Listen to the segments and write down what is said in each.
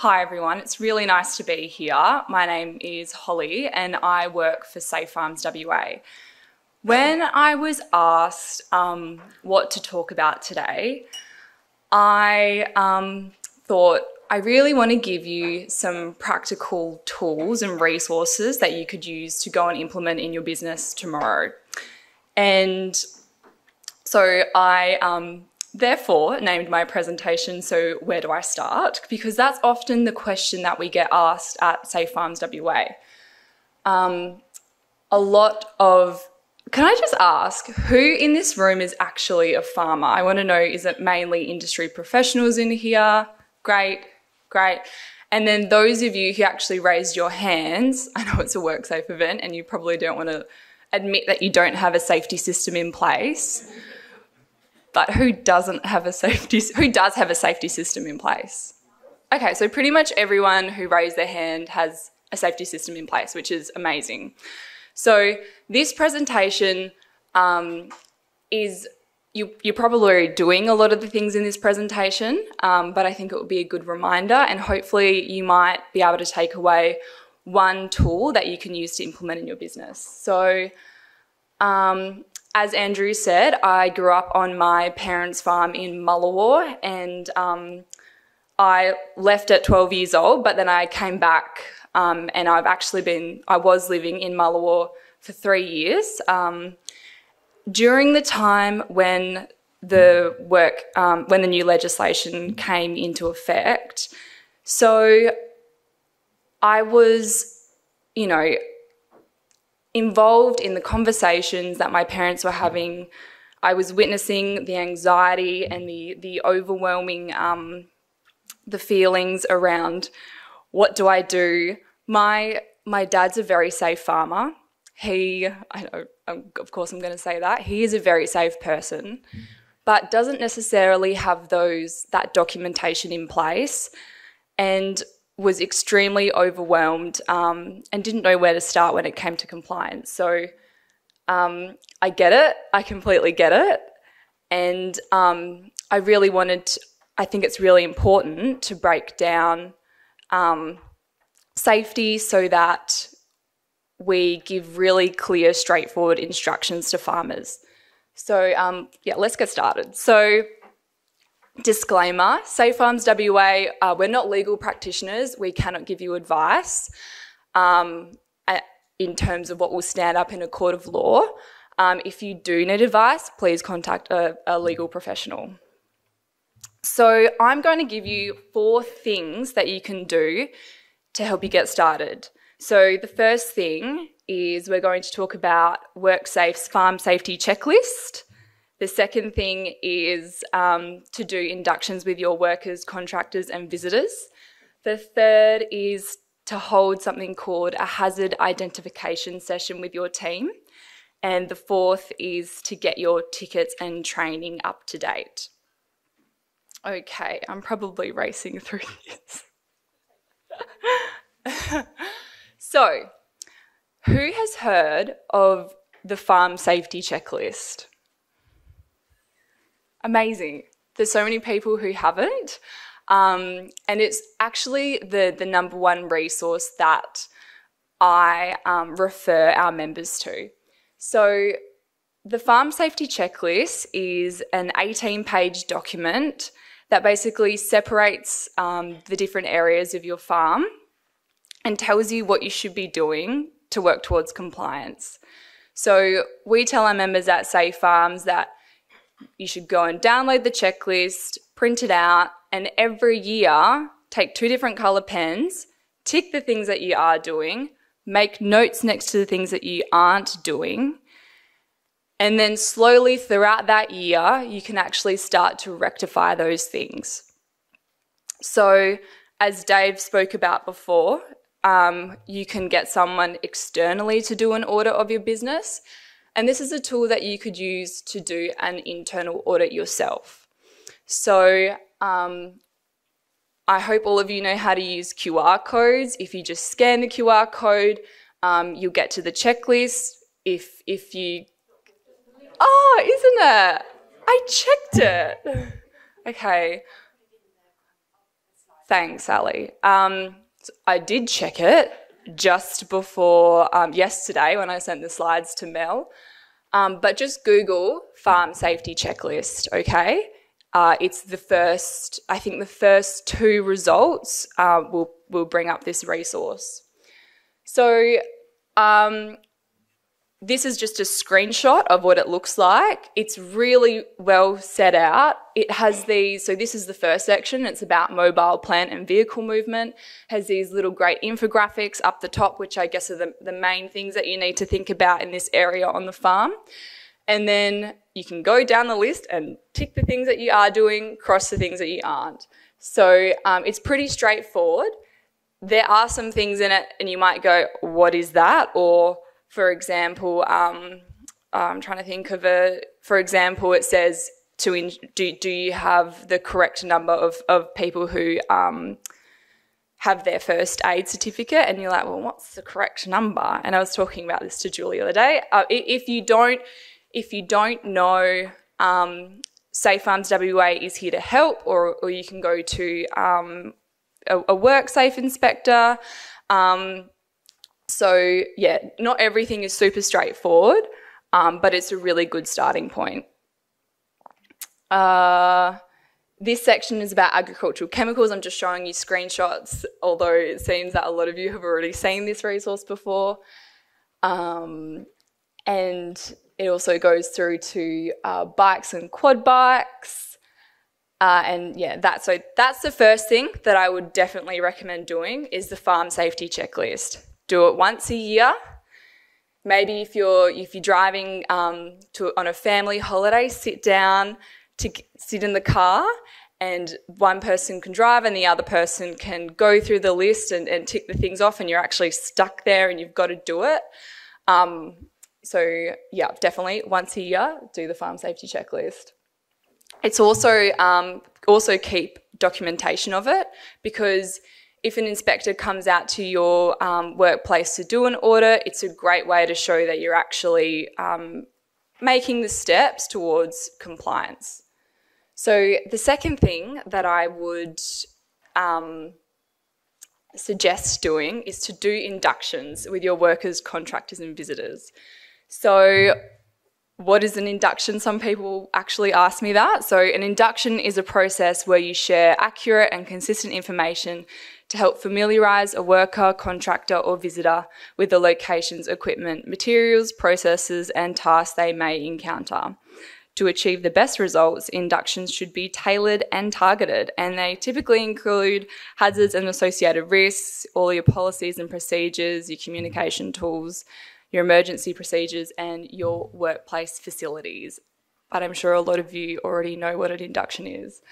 Hi everyone, it's really nice to be here. My name is Holly and I work for SafeFarms WA. When I was asked what to talk about today, I thought I really want to give you some practical tools and resources that you could use to go and implement in your business tomorrow. And so I therefore named my presentation, So Where Do I Start? Because that's often the question that we get asked at SafeFarms WA. Can I just ask, who in this room is actually a farmer? I want to know, is it mainly industry professionals in here? Great. And then those of you who actually raised your hands, I know it's a WorkSafe event and you probably don't want to admit that you don't have a safety system in place. But who does have a safety system in place? Okay, so pretty much everyone who raised their hand has a safety system in place, which is amazing. So this presentation is, you're probably doing a lot of the things in this presentation, but I think it will be a good reminder and hopefully you might be able to take away one tool that you can use to implement in your business. So as Andrew said, I grew up on my parents' farm in Mullawar and I left at 12 years old, but then I came back and I was living in Mullawar for 3 years. During the time when the new legislation came into effect, so I was, involved in the conversations that my parents were having. I was witnessing the anxiety and the overwhelming, the feelings around what do I do. My dad's a very safe farmer. Of course I'm going to say that. He is a very safe person, but doesn't necessarily have that documentation in place and was extremely overwhelmed and didn't know where to start when it came to compliance. So I get it. I completely get it. And I think it's really important to break down safety so that we give really clear, straightforward instructions to farmers. So let's get started. So disclaimer, SafeFarms WA, we're not legal practitioners. We cannot give you advice in terms of what will stand up in a court of law. If you do need advice, please contact a legal professional. So I'm going to give you 4 things that you can do to help you get started. So the first thing is we're going to talk about WorkSafe's farm safety checklist. The second thing is to do inductions with your workers, contractors and visitors. The third is to hold something called a hazard identification session with your team. And the fourth is to get your tickets and training up to date. Okay, I'm probably racing through this. So, who has heard of the farm safety checklist? Amazing. There's so many people who haven't. And it's actually the number one resource that I refer our members to. So the farm safety checklist is an 18-page document that basically separates the different areas of your farm and tells you what you should be doing to work towards compliance. So we tell our members at SafeFarms that you should go and download the checklist, print it out, and every year take 2 different colour pens, tick the things that you are doing, make notes next to the things that you aren't doing, and then slowly throughout that year, you can actually start to rectify those things. So as Dave spoke about before, you can get someone externally to do an audit of your business. And this is a tool that you could use to do an internal audit yourself. So I hope all of you know how to use QR codes. If you just scan the QR code, you'll get to the checklist. If you... Oh, isn't it? I checked it. Okay. Thanks, Sally. I did check it just before yesterday when I sent the slides to Mel. But just Google farm safety checklist, okay? It's the first 2 results will bring up this resource. So this is just a screenshot of what it looks like. It's really well set out. It has these, so this is the first section. It's about mobile plant and vehicle movement. Has these little great infographics up the top, which I guess are the main things that you need to think about in this area on the farm. And then you can go down the list and tick the things that you are doing, cross the things that you aren't. So it's pretty straightforward. There are some things in it and you might go, what is that? Or for example, I'm trying to think of for example, it says, do you have the correct number of people who have their first aid certificate? And you're like, well, what's the correct number? And I was talking about this to Julie the other day. If you don't know, SafeFarms WA is here to help, or you can go to a WorkSafe inspector. So, yeah, not everything is super straightforward, but it's a really good starting point. This section is about agricultural chemicals. I'm just showing you screenshots, although it seems that a lot of you have already seen this resource before. And it also goes through to bikes and quad bikes. And yeah, that's the first thing that I would definitely recommend doing is the farm safety checklist. Do it once a year. Maybe if you're driving on a family holiday, sit in the car, and one person can drive and the other person can go through the list and tick the things off, and you're actually stuck there and you've got to do it. So yeah, definitely once a year, do the farm safety checklist. It's also keep documentation of it, because if an inspector comes out to your workplace to do an audit, it's a great way to show that you're actually making the steps towards compliance. So the second thing that I would suggest doing is to do inductions with your workers, contractors and visitors. So what is an induction? Some people actually ask me that. So an induction is a process where you share accurate and consistent information to help familiarise a worker, contractor or visitor with the locations, equipment, materials, processes and tasks they may encounter. To achieve the best results, inductions should be tailored and targeted, and they typically include hazards and associated risks, all your policies and procedures, your communication tools, your emergency procedures and your workplace facilities. But I'm sure a lot of you already know what an induction is.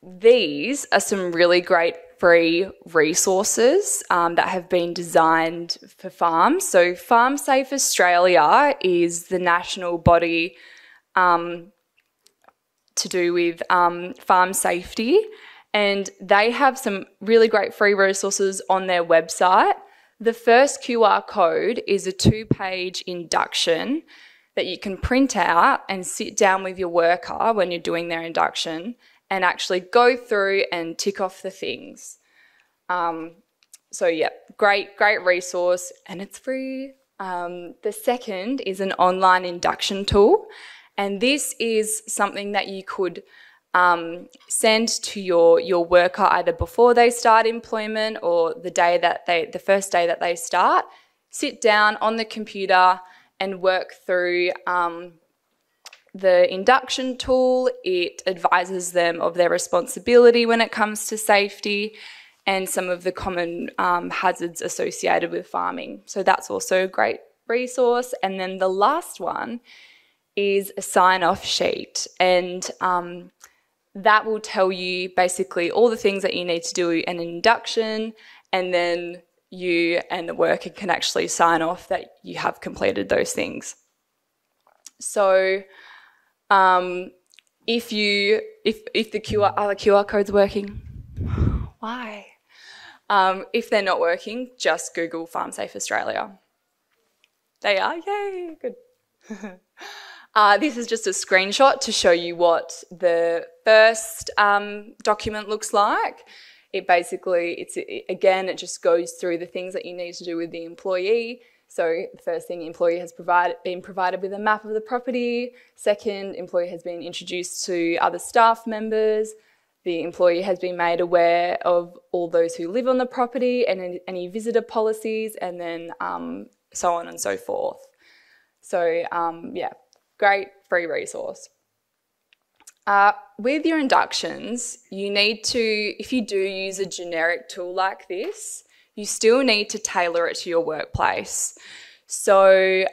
These are some really great free resources that have been designed for farms. So Farm Safe Australia is the national body to do with farm safety, and they have some really great free resources on their website. The first QR code is a 2-page induction that you can print out and sit down with your worker when you're doing their induction and actually go through and tick off the things. So yeah, great resource, and it's free. The second is an online induction tool, and this is something that you could send to your worker either before they start employment or the first day that they start. Sit down on the computer and work through the induction tool. It advises them of their responsibility when it comes to safety and some of the common hazards associated with farming. So that's also a great resource. And then the last one is a sign-off sheet, and that will tell you basically all the things that you need to do in an induction, and then you and the worker can actually sign off that you have completed those things. So if the QR code's working, why? If they're not working, just Google Farm Safe Australia. They are, yay, good. This is just a screenshot to show you what the first document looks like. It just goes through the things that you need to do with the employee. So the first thing, the employee has been provided with a map of the property. Second, employee has been introduced to other staff members. The employee has been made aware of all those who live on the property and any visitor policies, and then so on and so forth. So great free resource. With your inductions, you need to, if you do use a generic tool like this, you still need to tailor it to your workplace. So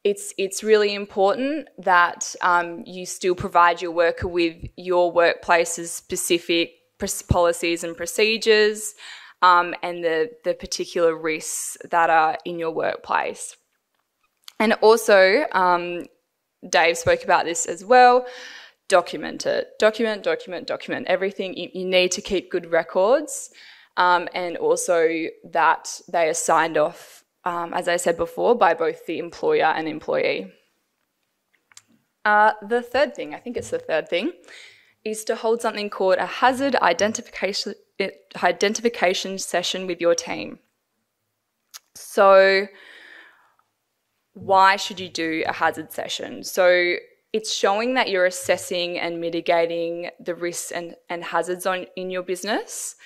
it's really important that you still provide your worker with your workplace's specific policies and procedures and the particular risks that are in your workplace. And also, Dave spoke about this as well, document it. Document everything. You need to keep good records and also that they are signed off, as I said before, by both the employer and employee. The third thing, I think it's the third thing, is to hold something called a hazard identification session with your team. So why should you do a hazard session? So it's showing that you're assessing and mitigating the risks and hazards in your business.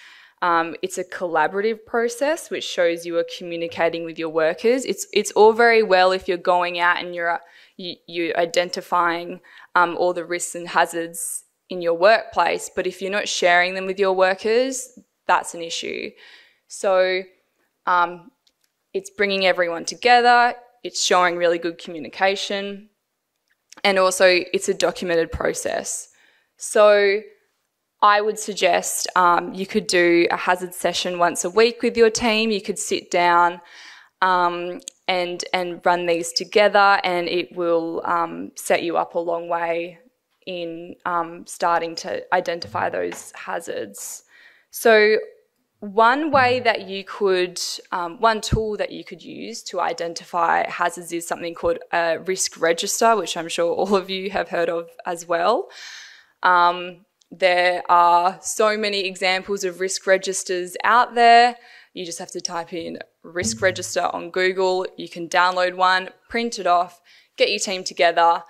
It's a collaborative process which shows you are communicating with your workers. It's all very well if you're going out and you're identifying all the risks and hazards in your workplace, but if you're not sharing them with your workers, that's an issue. So it's bringing everyone together, it's showing really good communication, and also it's a documented process. So I would suggest you could do a hazard session once a week with your team. You could sit down and run these together, and it will set you up a long way in starting to identify those hazards. So one way that you could, one tool that you could use to identify hazards is something called a risk register, which I'm sure all of you have heard of as well. There are so many examples of risk registers out there. You just have to type in risk register on Google. You can download one, print it off, get your team together,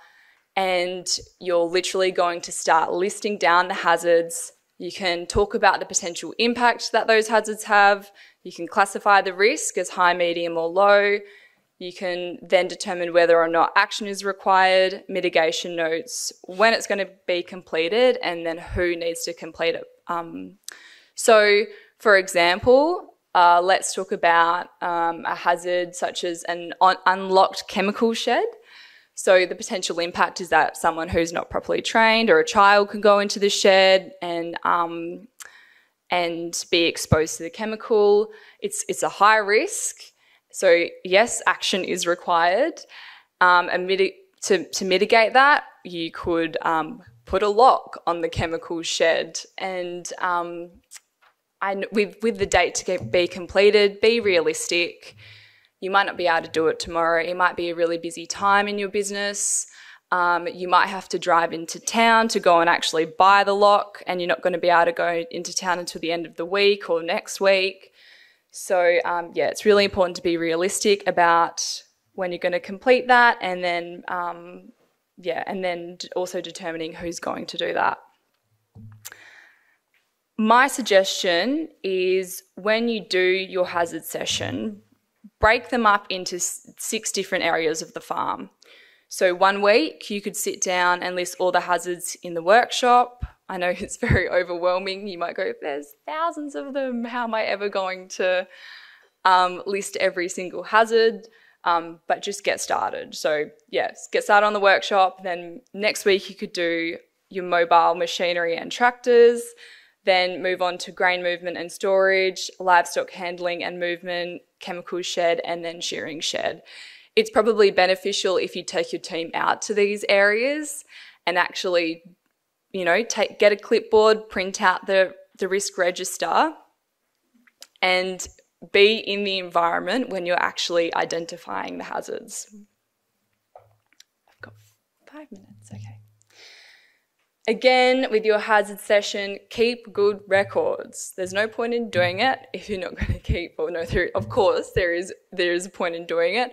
and you're literally going to start listing down the hazards. You can talk about the potential impact that those hazards have. You can classify the risk as high, medium, or low. You can then determine whether or not action is required, mitigation notes, when it's going to be completed, and then who needs to complete it. So, for example, let's talk about a hazard such as an unlocked chemical shed. So the potential impact is that someone who's not properly trained or a child can go into the shed and be exposed to the chemical. It's a high risk. So yes, action is required. And to mitigate that, you could put a lock on the chemical shed, and with the date to be completed, be realistic. You might not be able to do it tomorrow. It might be a really busy time in your business. You might have to drive into town to go and actually buy the lock, and you're not going to be able to go into town until the end of the week or next week. So, it's really important to be realistic about when you're going to complete that, and then, and then also determining who's going to do that. My suggestion is when you do your hazard session, break them up into 6 different areas of the farm. So one week you could sit down and list all the hazards in the workshop. I know it's very overwhelming. You might go, there's thousands of them. How am I ever going to list every single hazard? But just get started. So yes, get started on the workshop. Then next week you could do your mobile machinery and tractors. Then move on to grain movement and storage, livestock handling and movement, chemical shed, and then shearing shed. It's probably beneficial if you take your team out to these areas and actually, get a clipboard, print out the risk register, and be in the environment when you're actually identifying the hazards. 5 minutes, okay. Again, with your hazard session, keep good records. There's no point in doing it if you're not going to keep, or no, of course there is a point in doing it,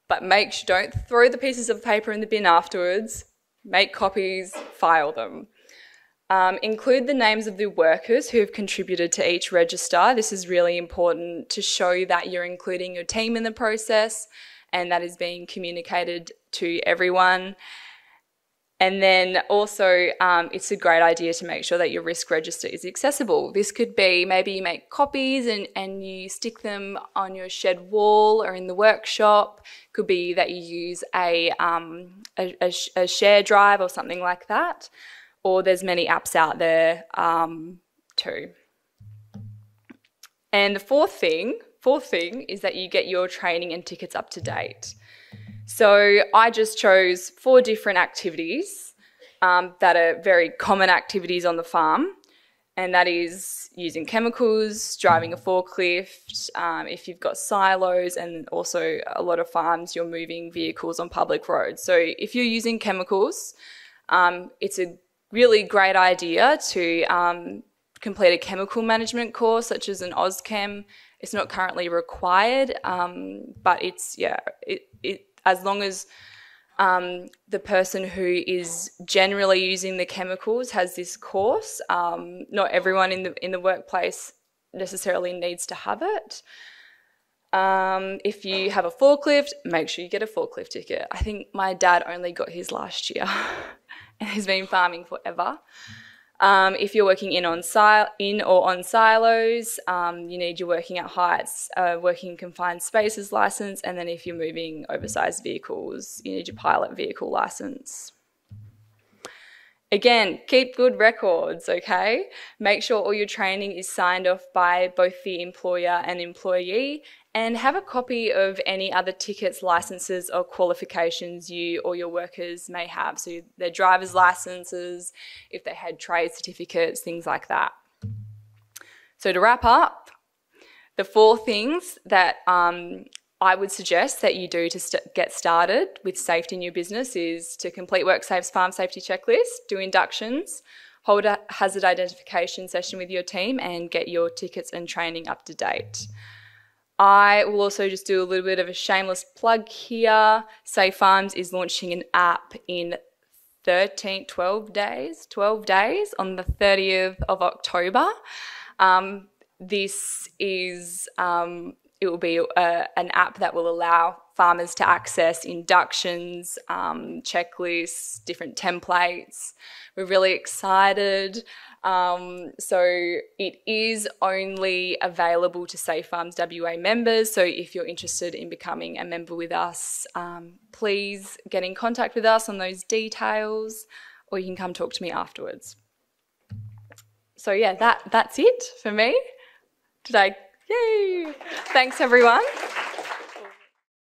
but don't throw the pieces of paper in the bin afterwards. Make copies, file them. Include the names of the workers who have contributed to each register. This is really important to show that you're including your team in the process and that is being communicated to everyone. And then also, it's a great idea to make sure that your risk register is accessible. This could be maybe you make copies and you stick them on your shed wall or in the workshop. Could be that you use a share drive or something like that. Or there's many apps out there too. And the fourth thing is that you get your training and tickets up to date. So I just chose 4 different activities that are very common activities on the farm, and that is using chemicals, driving a forklift, if you've got silos, and also a lot of farms you're moving vehicles on public roads. So if you're using chemicals, it's a really great idea to complete a chemical management course such as an OzChem. It's not currently required, but it's, as long as the person who is generally using the chemicals has this course, not everyone in the workplace necessarily needs to have it. If you have a forklift, make sure you get a forklift ticket. I think my dad only got his last year and he's been farming forever. If you're working in or on silos, you need your working at heights, working in confined spaces licence, and then if you're moving oversized vehicles, you need your pilot vehicle licence. Again, keep good records, okay? Make sure all your training is signed off by both the employer and employee, and have a copy of any other tickets, licences or qualifications you or your workers may have. So their driver's licences, if they had trade certificates, things like that. So to wrap up, the 4 things that I would suggest that you do to get started with safety in your business is to complete WorkSafe's farm safety checklist, do inductions, hold a hazard identification session with your team, and get your tickets and training up to date. I will also just do a little bit of a shameless plug here. SafeFarms is launching an app in 12 days on the 30th of October. This is, it will be an app that will allow farmers to access inductions, checklists, different templates. We're really excited. So it is only available to SafeFarms WA members. So if you're interested in becoming a member with us, please get in contact with us on those details, or you can come talk to me afterwards. So yeah, that's it for me today. Yay! Thanks everyone.